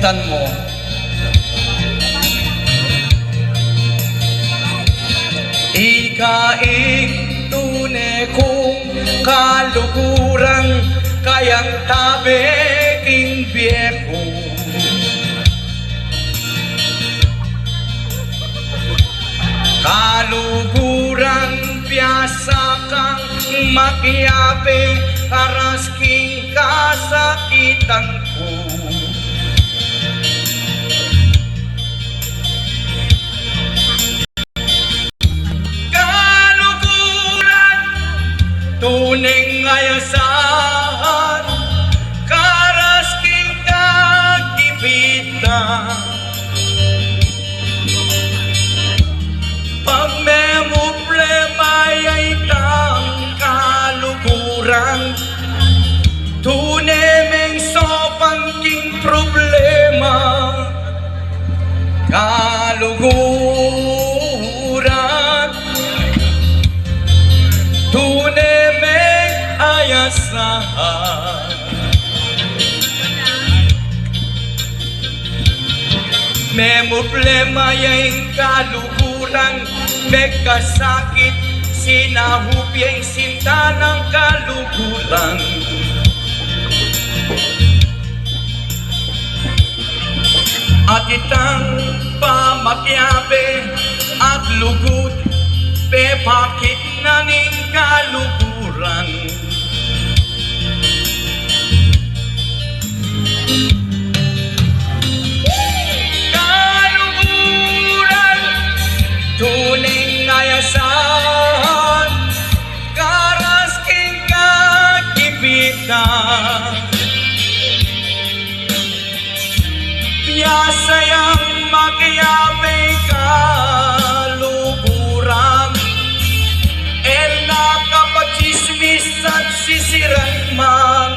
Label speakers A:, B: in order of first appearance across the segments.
A: kapitan mo. Ikaing tunay kong kalukuran, kayang tabi king biyeko. Kalukuran piyasa kang makiyabe, karas king kasakitan ko. Tuneng ayasahan, karas king kagibitan. Pag may problema ay kang kalukuran, tuneng sopang king problema. Kalukuran, tuneng ayasahan. May problema yung kalukuran, may kasakit, sinahupyang sinta ng kalukuran. At itang pamakyabe at lugut, pepakit na ning kalukuran. Kalukuran, tuneng ayasahan, karas king kagibitan. Piyasayang makiyabe kalukuran, nakapachismis at sisiran man,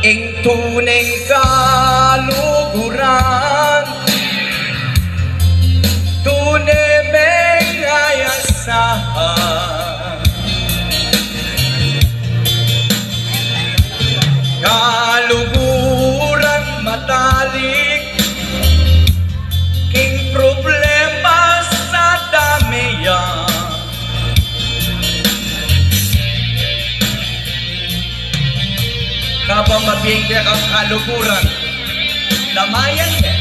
A: ing tuneng kalukuran, tuneng ayasahan. Kalukuran matalik, king problema sa damiyan. Kapag mabingkak ang kalukuran, damayan me,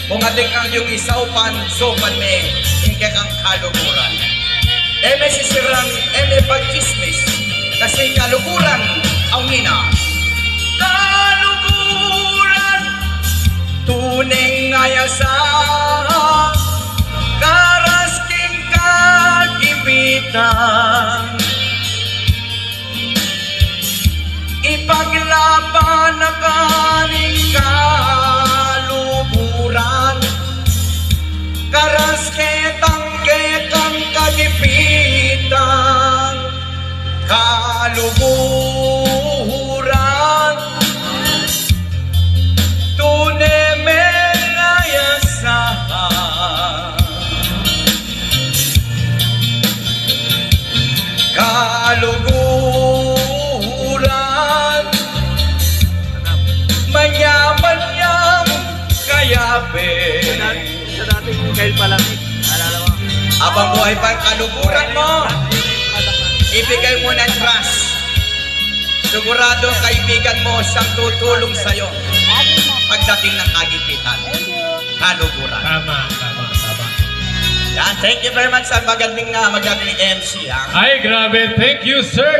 A: kung ating ang yung isaupan, sopan me, ingkak ang kalukuran. Eme sisirang, eme pagchismis, kasi kalukuran ang hina. Kalukuran, tuneng ayasahan, karas king kagibitan. Ipaglaban na kaning kalukuran, karas ketang kagipitan. Kalukuran, tuneng ayasahan. Kalukuran, manyam kayabe.
B: Sa dating Kyle Palamig, naalala mo?
A: Abang buhay pa ang kalukuran mo, ibigay mo ng trust. Sigurado ang kaibigan mo siyang tutulong sa'yo pagdating ng kagipitan. Kalukuran.
C: Tama.
A: Yan, thank you very much sa magandang MC. Ha?
C: Ay, grabe. Thank you, sir.